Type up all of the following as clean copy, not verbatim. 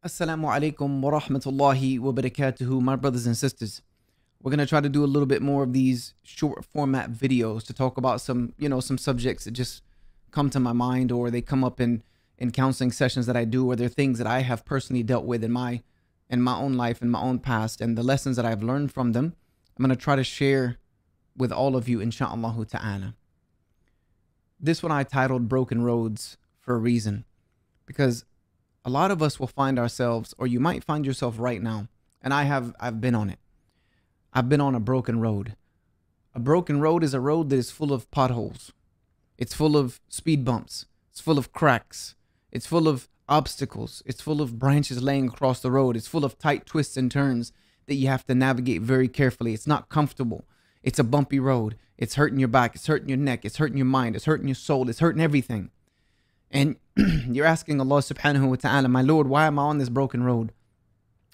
Assalamu alaikum wa rahmatullahi wa barakatuhu, my brothers and sisters. We're going to try to do a little bit more of these short format videos to talk about some subjects that just come to my mind, or they come up in counseling sessions that I do, or they're things that I have personally dealt with in my own life, in my own past, and the lessons that I've learned from them. I'm going to try to share with all of you, insha'Allah ta'ala. This one I titled Broken Roads for a reason, because a lot of us will find ourselves, or you might find yourself right now, and I've been on it. I've been on a broken road. A broken road is a road that is full of potholes. It's full of speed bumps. It's full of cracks. It's full of obstacles. It's full of branches laying across the road. It's full of tight twists and turns that you have to navigate very carefully. It's not comfortable. It's a bumpy road. It's hurting your back. It's hurting your neck. It's hurting your mind. It's hurting your soul. It's hurting everything. And you're asking Allah subhanahu wa ta'ala, my Lord, why am I on this broken road?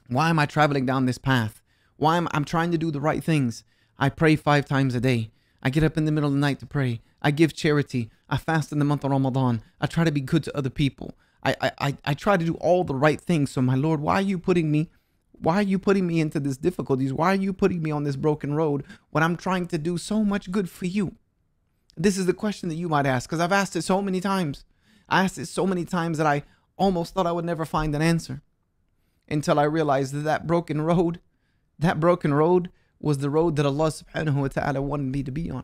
Why am I traveling down this path? Why am I'm trying to do the right things? I pray 5 times a day. I get up in the middle of the night to pray. I give charity. I fast in the month of Ramadan. I try to be good to other people. I try to do all the right things. So my Lord, why are you putting me into these difficulties? Why are you putting me on this broken road when I'm trying to do so much good for you? This is the question that you might ask, because I've asked it so many times. I asked it so many times that I almost thought I would never find an answer, until I realized that that broken road was the road that Allah subhanahu wa ta'ala wanted me to be on.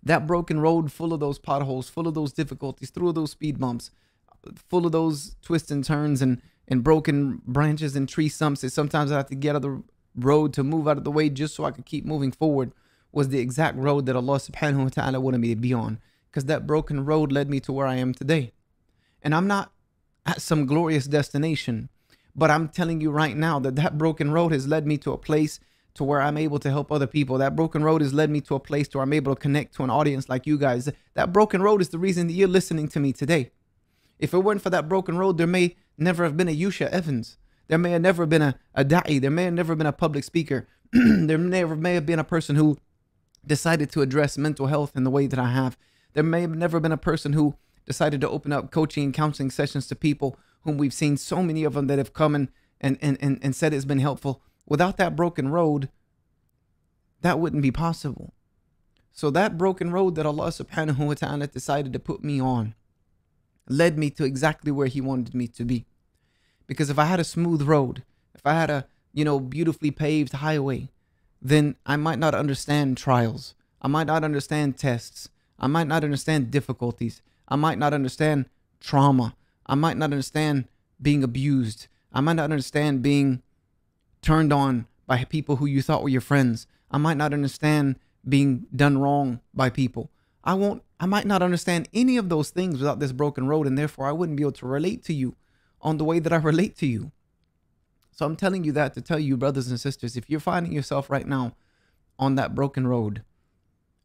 That broken road, full of those potholes, full of those difficulties, full of those speed bumps, full of those twists and turns and broken branches and tree stumps that sometimes I have to get out of the road to move out of the way just so I could keep moving forward, was the exact road that Allah subhanahu wa ta'ala wanted me to be on. Because that broken road led me to where I am today. And I'm not at some glorious destination, but I'm telling you right now that that broken road has led me to a place to where I'm able to help other people. That broken road has led me to a place where I'm able to connect to an audience like you guys. That broken road is the reason that you're listening to me today. If it weren't for that broken road, there may never have been a Yusha Evans. There may have never been a da'i. There may have never been a public speaker. There may have been a person who decided to address mental health in the way that I have. There may have never been a person who decided to open up coaching and counseling sessions to people whom we've seen so many of them that have come and said it's been helpful. Without that broken road, that wouldn't be possible. So that broken road that Allah subhanahu wa ta'ala decided to put me on led me to exactly where He wanted me to be. Because if I had a smooth road, if I had a, beautifully paved highway, then I might not understand trials. I might not understand tests. I might not understand difficulties. I might not understand trauma. I might not understand being abused. I might not understand being turned on by people who you thought were your friends. I might not understand being done wrong by people. I might not understand any of those things without this broken road, and therefore I wouldn't be able to relate to you on the way that I relate to you. So I'm telling you that to tell you, brothers and sisters, if you're finding yourself right now on that broken road,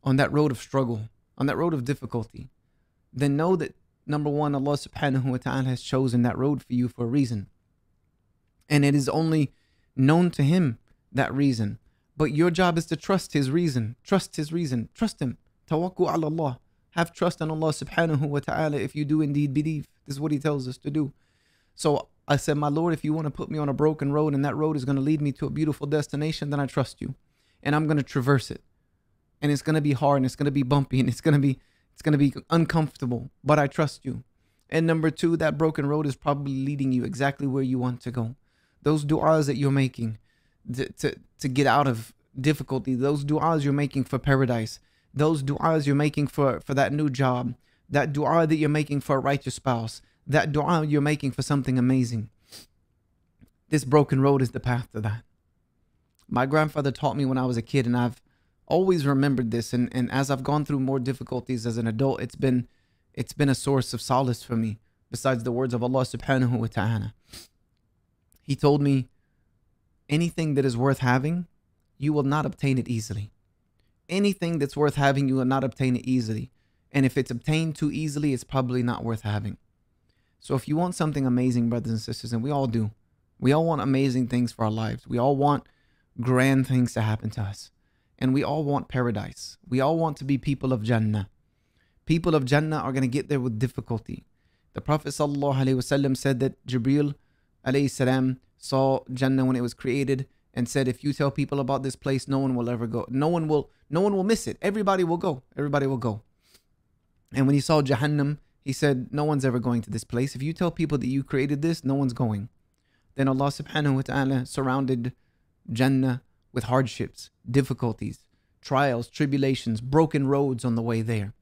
on that road of struggle, on that road of difficulty, then know that, number one, Allah subhanahu wa ta'ala has chosen that road for you for a reason. And it is only known to Him, that reason. But your job is to trust His reason. Trust His reason. Trust Him. Tawakkul ala Allah. Have trust in Allah subhanahu wa ta'ala if you do indeed believe. This is what He tells us to do. So I said, my Lord, if you want to put me on a broken road and that road is going to lead me to a beautiful destination, then I trust you. And I'm going to traverse it. And it's going to be hard, and it's going to be bumpy, and it's going to be uncomfortable, but I trust you. And number two, that broken road is probably leading you exactly where you want to go. Those du'as that you're making to get out of difficulty, those du'as you're making for paradise, those du'as you're making for that new job, that du'a that you're making for a righteous spouse, that du'a you're making for something amazing. This broken road is the path to that. My grandfather taught me when I was a kid, and I've always remembered this, and as I've gone through more difficulties as an adult, it's been a source of solace for me, besides the words of Allah subhanahu wa ta'ala. He told me, anything that is worth having, you will not obtain it easily. Anything that's worth having, you will not obtain it easily. And if it's obtained too easily, it's probably not worth having. So if you want something amazing, brothers and sisters, and we all do, we all want amazing things for our lives. We all want grand things to happen to us. And we all want paradise. We all want to be people of Jannah. People of Jannah are going to get there with difficulty. The Prophet ﷺ said that Jibreel alayhi salam saw Jannah when it was created and said, if you tell people about this place, no one will ever go. No one will miss it. Everybody will go. Everybody will go. And when he saw Jahannam, he said, no one's ever going to this place. If you tell people that you created this, no one's going. Then Allah subhanahu wa ta'ala surrounded Jannah with hardships, difficulties, trials, tribulations, broken roads on the way there.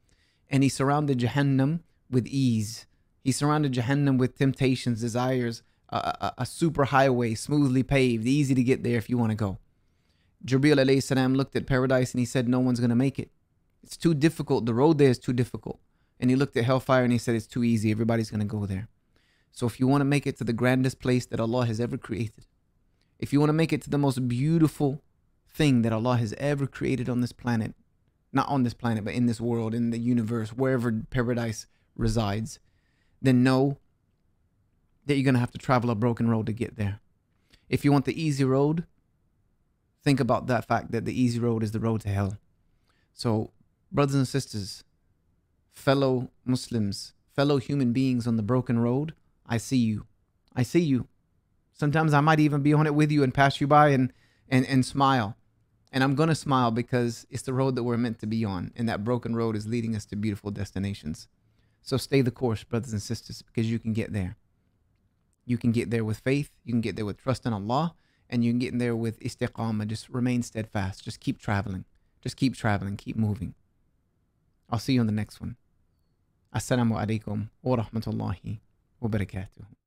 And he surrounded Jahannam with ease. He surrounded Jahannam with temptations, desires, a super highway, smoothly paved, easy to get there if you want to go. Jibreel alayhi salam looked at paradise and he said, no one's going to make it. It's too difficult. The road there is too difficult. And he looked at hellfire and he said, it's too easy. Everybody's going to go there. So if you want to make it to the grandest place that Allah has ever created, if you want to make it to the most beautiful thing that Allah has ever created on this planet, not on this planet, but in this world, in the universe, wherever paradise resides, then know that you're going to have to travel a broken road to get there. If you want the easy road, think about that fact that the easy road is the road to hell. So, brothers and sisters, fellow Muslims, fellow human beings on the broken road, I see you. I see you. Sometimes I might even be on it with you and pass you by and smile. And I'm going to smile because it's the road that we're meant to be on. And that broken road is leading us to beautiful destinations. So stay the course, brothers and sisters, because you can get there. You can get there with faith. You can get there with trust in Allah. And you can get there with istiqamah. Just remain steadfast. Just keep traveling. Just keep traveling. Keep moving. I'll see you on the next one. Assalamu alaikum wa rahmatullahi wa barakatuh.